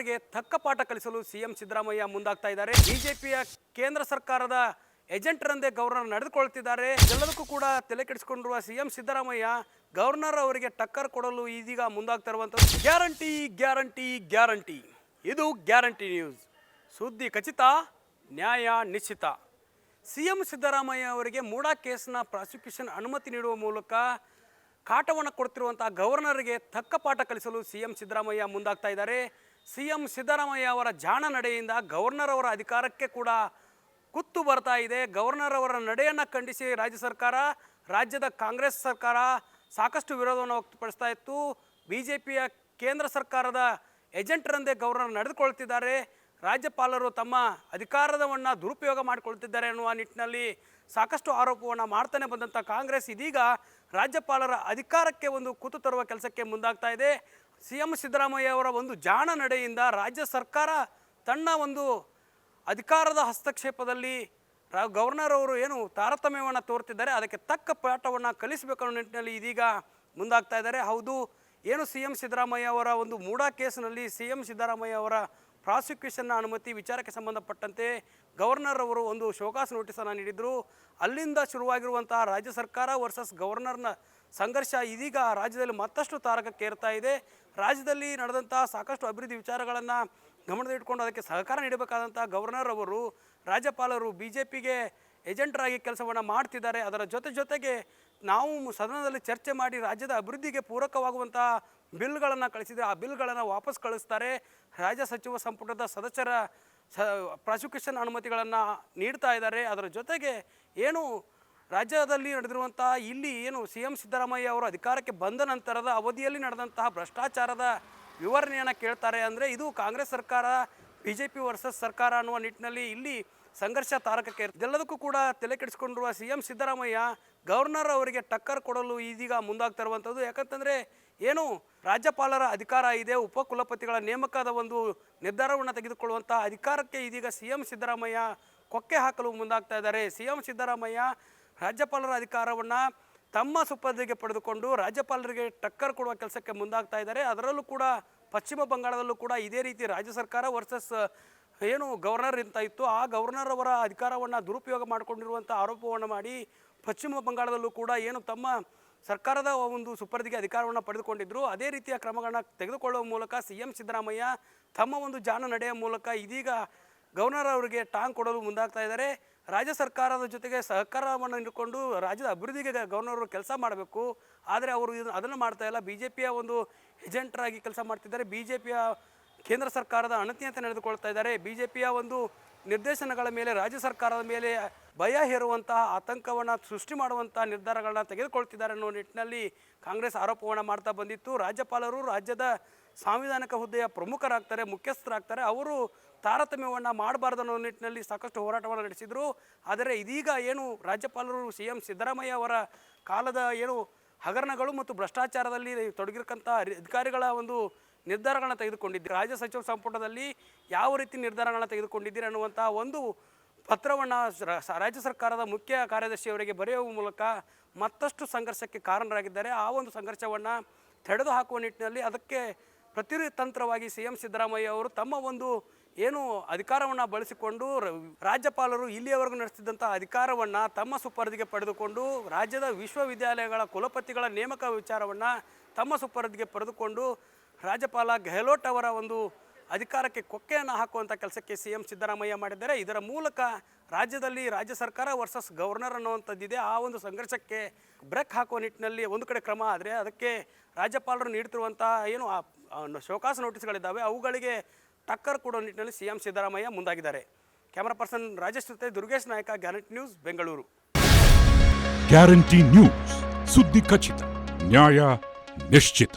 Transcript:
ಗವರ್ನರ್ಗೆ ತಕ್ಕ ಪಾಠ ಕಲಿಸಲು ಸಿಎಂ ಸಿದ್ದರಾಮಯ್ಯ ಮುಂದಾಗ್ತಾ ಇದ್ದಾರೆ. ಬಿಜೆಪಿಯ ಕೇಂದ್ರ ಸರ್ಕಾರದ ಏಜೆಂಟರಂತೆ ಗವರ್ನರ್ ನಡೆದುಕೊಳ್ತಿದ್ದಾರೆ. ಎಲ್ಲದಕ್ಕೂ ಕೂಡ ತಲೆ ಕೆಡಿಸಿಕೊಂಡಿರುವ ಸಿಎಂ ಸಿದ್ದರಾಮಯ್ಯ ಗವರ್ನರ್ ಅವರಿಗೆ ಟಕ್ಕರ್ ಕೊಡಲು ಇದೀಗ ಮುಂದಾಗ್ತಾ ಇರುವಂಥದ್ದು. ಗ್ಯಾರಂಟಿ ಗ್ಯಾರಂಟಿ ಗ್ಯಾರಂಟಿ, ಇದು ಗ್ಯಾರಂಟಿ ನ್ಯೂಸ್. ಸುದ್ದಿ ಖಚಿತ, ನ್ಯಾಯ ನಿಶ್ಚಿತ. ಸಿಎಂ ಸಿದ್ದರಾಮಯ್ಯ ಅವರಿಗೆ ಮೂಡಾ ಕೇಸ್ನ ಪ್ರಾಸಿಕ್ಯೂಷನ್ ಅನುಮತಿ ನೀಡುವ ಮೂಲಕ ಕಾಟವನ್ನು ಕೊಡ್ತಿರುವಂತಹ ಗವರ್ನರ್ಗೆ ತಕ್ಕ ಪಾಠ ಕಲಿಸಲು ಸಿಎಂ ಸಿದ್ದರಾಮಯ್ಯ ಮುಂದಾಗ್ತಾ ಇದ್ದಾರೆ. ಸಿಎಂ ಸಿದ್ದರಾಮಯ್ಯ ಅವರ ಜಾಣ ನಡೆಯಿಂದ ಗವರ್ನರ್ ಅವರ ಅಧಿಕಾರಕ್ಕೆ ಕೂಡ ಕುತ್ತು ಬರ್ತಾ ಇದೆ. ಗವರ್ನರ್ ಅವರ ನಡೆಯನ್ನು ಖಂಡಿಸಿ ರಾಜ್ಯ ಸರ್ಕಾರ, ರಾಜ್ಯದ ಕಾಂಗ್ರೆಸ್ ಸರ್ಕಾರ ಸಾಕಷ್ಟು ವಿರೋಧವನ್ನು ವ್ಯಕ್ತಪಡಿಸ್ತಾ ಇತ್ತು. ಬಿಜೆಪಿಯ ಕೇಂದ್ರ ಸರ್ಕಾರದ ಏಜೆಂಟರಂತೆ ಗವರ್ನರ್ ನಡೆದುಕೊಳ್ತಿದ್ದಾರೆ. ರಾಜ್ಯಪಾಲರು ತಮ್ಮ ಅಧಿಕಾರವನ್ನು ದುರುಪಯೋಗ ಮಾಡಿಕೊಳ್ತಿದ್ದಾರೆ ಎನ್ನುವ ನಿಟ್ಟಿನಲ್ಲಿ ಸಾಕಷ್ಟು ಆರೋಪವನ್ನು ಮಾಡ್ತಾನೆ ಬಂದಂಥ ಕಾಂಗ್ರೆಸ್ ಇದೀಗ ರಾಜ್ಯಪಾಲರ ಅಧಿಕಾರಕ್ಕೆ ಒಂದು ಕುತ್ತು ತರುವ ಕೆಲಸಕ್ಕೆ ಮುಂದಾಗ್ತಾ ಇದೆ. ಸಿಎಂ ಸಿದ್ದರಾಮಯ್ಯ ಅವರ ಒಂದು ಜಾಣ ನಡೆಯಿಂದ ರಾಜ್ಯ ಸರ್ಕಾರ ತನ್ನ ಒಂದು ಅಧಿಕಾರದ ಹಸ್ತಕ್ಷೇಪದಲ್ಲಿ ಗವರ್ನರ್ ಅವರು ಏನು ತಾರತಮ್ಯವನ್ನು ತೋರ್ತಿದ್ದಾರೆ, ಅದಕ್ಕೆ ತಕ್ಕ ಪಾಠವನ್ನು ಕಲಿಸಬೇಕು ಅನ್ನೋ ನಿಟ್ಟಿನಲ್ಲಿ ಇದೀಗ ಮುಂದಾಗ್ತಾ ಇದ್ದಾರೆ. ಹೌದು, ಏನು ಸಿಎಂ ಸಿದ್ದರಾಮಯ್ಯ ಅವರ ಒಂದು ಮೂಡಾ ಕೇಸ್ನಲ್ಲಿ ಸಿಎಂ ಸಿದ್ದರಾಮಯ್ಯ ಅವರ ಪ್ರಾಸಿಕ್ಯೂಷನ್ನ ಅನುಮತಿ ವಿಚಾರಕ್ಕೆ ಸಂಬಂಧಪಟ್ಟಂತೆ ಗವರ್ನರ್ ಅವರು ಒಂದು ಶೋಕಾಸ್ ನೋಟಿಸನ್ನು ನೀಡಿದರು. ಅಲ್ಲಿಂದ ಶುರುವಾಗಿರುವಂತಹ ರಾಜ್ಯ ಸರ್ಕಾರ ವರ್ಸಸ್ ಗವರ್ನರ್ನ ಸಂಘರ್ಷ ಇದೀಗ ರಾಜ್ಯದಲ್ಲಿ ಮತ್ತಷ್ಟು ತಾರಕಕ್ಕೇರ್ತಾ ಇದೆ. ರಾಜ್ಯದಲ್ಲಿ ನಡೆದಂತಹ ಸಾಕಷ್ಟು ಅಭಿವೃದ್ಧಿ ವಿಚಾರಗಳನ್ನು ಗಮನದಲ್ಲಿಟ್ಕೊಂಡು ಅದಕ್ಕೆ ಸಹಕಾರ ನೀಡಬೇಕಾದಂಥ ಗವರ್ನರ್ ಅವರು ರಾಜ್ಯಪಾಲರು ಬಿಜೆಪಿಗೆ ಏಜೆಂಟರಾಗಿ ಕೆಲಸವನ್ನು ಮಾಡ್ತಿದ್ದಾರೆ. ಅದರ ಜೊತೆಗೆ ನಾವು ಸದನದಲ್ಲಿ ಚರ್ಚೆ ಮಾಡಿ ರಾಜ್ಯದ ಅಭಿವೃದ್ಧಿಗೆ ಪೂರಕವಾಗುವಂತಹ ಬಿಲ್ಗಳನ್ನು ಕಳಿಸಿದರೆ ಆ ಬಿಲ್ಗಳನ್ನು ವಾಪಸ್ ಕಳಿಸ್ತಾರೆ. ರಾಜ್ಯ ಸಚಿವ ಸಂಪುಟದ ಸದಸ್ಯರ ಪ್ರಾಸಿಕ್ಯೂಷನ್ ಅನುಮತಿಗಳನ್ನು ನೀಡ್ತಾ ಇದ್ದಾರೆ. ಅದರ ಜೊತೆಗೆ ಏನು ರಾಜ್ಯದಲ್ಲಿ ನಡೆದಿರುವಂಥ ಇಲ್ಲಿ ಏನು ಸಿಎಂ ಸಿದ್ದರಾಮಯ್ಯ ಅವರು ಅಧಿಕಾರಕ್ಕೆ ಬಂದ ನಂತರದ ಅವಧಿಯಲ್ಲಿ ನಡೆದಂತಹ ಭ್ರಷ್ಟಾಚಾರದ ವಿವರಣೆಯನ್ನು ಕೇಳ್ತಾರೆ. ಅಂದರೆ ಇದು ಕಾಂಗ್ರೆಸ್ ಸರ್ಕಾರ ಬಿಜೆಪಿ ವರ್ಸಸ್ ಸರ್ಕಾರ ಅನ್ನುವ ನಿಟ್ಟಿನಲ್ಲಿ ಇಲ್ಲಿ ಸಂಘರ್ಷ ತಾರಕಕ್ಕೆ ಇದೆಲ್ಲದಕ್ಕೂ ಕೂಡ ತಲೆ ಕೆಡಿಸಿಕೊಂಡಿರುವ ಸಿಎಂ ಸಿದ್ದರಾಮಯ್ಯ ಗವರ್ನರ್ ಅವರಿಗೆ ಟಕ್ಕರ್ ಕೊಡಲು ಇದೀಗ ಮುಂದಾಗ್ತಾ ಇರುವಂಥದ್ದು. ಯಾಕಂತಂದರೆ ಏನು ರಾಜ್ಯಪಾಲರ ಅಧಿಕಾರ ಇದೆ, ಉಪಕುಲಪತಿಗಳ ನೇಮಕದ ಒಂದು ನಿರ್ಧಾರವನ್ನು ತೆಗೆದುಕೊಳ್ಳುವಂಥ ಅಧಿಕಾರಕ್ಕೆ ಇದೀಗ ಸಿಎಂ ಸಿದ್ದರಾಮಯ್ಯ ಕೊಕ್ಕೆ ಹಾಕಲು ಮುಂದಾಗ್ತಾ ಇದ್ದಾರೆ. ಸಿಎಂ ಸಿದ್ದರಾಮಯ್ಯ ರಾಜ್ಯಪಾಲರ ಅಧಿಕಾರವನ್ನು ತಮ್ಮ ಸುಪರ್ದಿಗೆ ಪಡೆದುಕೊಂಡು ರಾಜ್ಯಪಾಲರಿಗೆ ಟಕ್ಕರ್ ಕೊಡುವ ಕೆಲಸಕ್ಕೆ ಮುಂದಾಗ್ತಾ ಇದ್ದಾರೆ. ಅದರಲ್ಲೂ ಕೂಡ ಪಶ್ಚಿಮ ಬಂಗಾಳದಲ್ಲೂ ಕೂಡ ಇದೇ ರೀತಿ ರಾಜ್ಯ ಸರ್ಕಾರ ವರ್ಸಸ್ ಏನು ಗವರ್ನರ್ ಅಂತ ಇತ್ತು, ಆ ಗವರ್ನರ್ ಅವರ ಅಧಿಕಾರವನ್ನು ದುರುಪಯೋಗ ಮಾಡಿಕೊಂಡಿರುವಂಥ ಆರೋಪವನ್ನು ಮಾಡಿ ಪಶ್ಚಿಮ ಬಂಗಾಳದಲ್ಲೂ ಕೂಡ ಏನು ತಮ್ಮ ಸರ್ಕಾರದ ಒಂದು ಸುಪರ್ದಿಗೆ ಅಧಿಕಾರವನ್ನು ಪಡೆದುಕೊಂಡಿದ್ದರು. ಅದೇ ರೀತಿಯ ಕ್ರಮಗಳನ್ನು ತೆಗೆದುಕೊಳ್ಳುವ ಮೂಲಕ ಸಿಎಂ ಸಿದ್ದರಾಮಯ್ಯ ತಮ್ಮ ಒಂದು ಜಾಣ ನಡೆಯ ಮೂಲಕ ಇದೀಗ ಗವರ್ನರ್ ಅವರಿಗೆ ಟಾಂಗ್ ಕೊಡಲು ಮುಂದಾಗ್ತಾ ಇದ್ದಾರೆ. ರಾಜ್ಯ ಸರ್ಕಾರದ ಜೊತೆಗೆ ಸಹಕಾರವನ್ನು ನೀಡಿಕೊಂಡು ರಾಜ್ಯದ ಅಭಿವೃದ್ಧಿಗೆ ಗವರ್ನರ್ ಅವರು ಕೆಲಸ ಮಾಡಬೇಕು. ಆದರೆ ಅವರು ಅದನ್ನು ಮಾಡ್ತಾ ಇಲ್ಲ. ಬಿಜೆಪಿಯ ಒಂದು ಏಜೆಂಟರಾಗಿ ಕೆಲಸ ಮಾಡ್ತಿದ್ದಾರೆ. ಬಿಜೆಪಿಯ ಕೇಂದ್ರ ಸರ್ಕಾರದ ಅಣತಿಯಂತೆ ನಡೆದುಕೊಳ್ತಾ ಇದ್ದಾರೆ. ಬಿಜೆಪಿಯ ಒಂದು ನಿರ್ದೇಶನಗಳ ಮೇಲೆ ರಾಜ್ಯ ಸರ್ಕಾರದ ಮೇಲೆ ಭಯ ಹೇರುವಂತಹ ಆತಂಕವನ್ನು ಸೃಷ್ಟಿ ಮಾಡುವಂಥ ನಿರ್ಧಾರಗಳನ್ನ ತೆಗೆದುಕೊಳ್ತಿದ್ದಾರೆ ಅನ್ನೋ ನಿಟ್ಟಿನಲ್ಲಿ ಕಾಂಗ್ರೆಸ್ ಆರೋಪವನ್ನು ಮಾಡ್ತಾ ಬಂದಿತ್ತು. ರಾಜ್ಯಪಾಲರು ರಾಜ್ಯದ ಸಾಂವಿಧಾನಿಕ ಹುದ್ದೆಯ ಪ್ರಮುಖರಾಗ್ತಾರೆ, ಮುಖ್ಯಸ್ಥರಾಗ್ತಾರೆ. ಅವರು ತಾರತಮ್ಯವನ್ನು ಮಾಡಬಾರ್ದು ಅನ್ನೋ ನಿಟ್ಟಿನಲ್ಲಿ ಸಾಕಷ್ಟು ಹೋರಾಟವನ್ನು ನಡೆಸಿದರು. ಆದರೆ ಇದೀಗ ಏನು ರಾಜ್ಯಪಾಲರು ಸಿಎಂ ಸಿದ್ದರಾಮಯ್ಯ ಅವರ ಕಾಲದ ಏನು ಹಗರಣಗಳು ಮತ್ತು ಭ್ರಷ್ಟಾಚಾರದಲ್ಲಿ ತೊಡಗಿರತಕ್ಕಂಥ ಅಧಿಕಾರಿಗಳ ಒಂದು ನಿರ್ಧಾರಗಳನ್ನ ತೆಗೆದುಕೊಂಡಿದ್ದೀರಿ, ರಾಜ್ಯ ಸಚಿವ ಸಂಪುಟದಲ್ಲಿ ಯಾವ ರೀತಿ ನಿರ್ಧಾರಗಳನ್ನ ತೆಗೆದುಕೊಂಡಿದ್ದೀರಿ ಅನ್ನುವಂಥ ಒಂದು ಪತ್ರವನ್ನು ರಾಜ್ಯ ಸರ್ಕಾರದ ಮುಖ್ಯ ಕಾರ್ಯದರ್ಶಿಯವರಿಗೆ ಬರೆಯುವ ಮೂಲಕ ಮತ್ತಷ್ಟು ಸಂಘರ್ಷಕ್ಕೆ ಕಾರಣರಾಗಿದ್ದಾರೆ. ಆ ಒಂದು ಸಂಘರ್ಷವನ್ನು ತಡೆದು ಹಾಕುವ ನಿಟ್ಟಿನಲ್ಲಿ ಅದಕ್ಕೆ ಪ್ರತಿತಂತ್ರವಾಗಿ ಸಿಎಂ ಸಿದ್ದರಾಮಯ್ಯ ಅವರು ತಮ್ಮ ಒಂದು ಏನು ಅಧಿಕಾರವನ್ನು ಬಳಸಿಕೊಂಡು ರಾಜ್ಯಪಾಲರು ಇಲ್ಲಿಯವರೆಗೂ ನಡೆಸ್ತಿದ್ದಂಥ ಅಧಿಕಾರವನ್ನು ತಮ್ಮ ಸುಪರ್ದಿಗೆ ಪಡೆದುಕೊಂಡು ರಾಜ್ಯದ ವಿಶ್ವವಿದ್ಯಾಲಯಗಳ ಕುಲಪತಿಗಳ ನೇಮಕ ವಿಚಾರವನ್ನು ತಮ್ಮ ಸುಪರ್ದಿಗೆ ಪಡೆದುಕೊಂಡು ರಾಜ್ಯಪಾಲ ಗೆಹ್ಲೋಟ್ ಅವರ ಒಂದು ಅಧಿಕಾರಕ್ಕೆ ಕೊಕ್ಕೆಯನ್ನು ಹಾಕುವಂಥ ಕೆಲಸಕ್ಕೆ ಸಿಎಂ ಸಿದ್ದರಾಮಯ್ಯ ಮಾಡಿದ್ದಾರೆ. ಇದರ ಮೂಲಕ ರಾಜ್ಯದಲ್ಲಿ ರಾಜ್ಯ ಸರ್ಕಾರ ವರ್ಸಸ್ ಗವರ್ನರ್ ಅನ್ನುವಂಥದ್ದಿದೆ. ಆ ಒಂದು ಸಂಘರ್ಷಕ್ಕೆ ಬ್ರೇಕ್ ಹಾಕುವ ನಿಟ್ಟಿನಲ್ಲಿ ಒಂದು ಕಡೆ ಕ್ರಮ ಆದರೆ ಅದಕ್ಕೆ ರಾಜ್ಯಪಾಲರು ನೀಡ್ತಿರುವಂಥ ಏನು ಶೋಕಾಸ್ ನೋಟಿಸ್ಗಳಿದ್ದಾವೆ ಅವುಗಳಿಗೆ ಟಕ್ಕರ್ ಕೊಡೋ ನಿಟ್ಟಿನಲ್ಲಿ ಸಿಎಂ ಸಿದ್ದರಾಮಯ್ಯ ಮುಂದಾಗಿದ್ದಾರೆ. ಕ್ಯಾಮರಾ ಪರ್ಸನ್ ರಾಜೇಶ್ ಜೊತೆ ದುರ್ಗೇಶ್ ನಾಯಕ, guarantee news, Bengaluru. Guarantee news, ಸುದ್ದಿ ಖಚಿತ, ನ್ಯಾಯ ನಿಶ್ಚಿತ.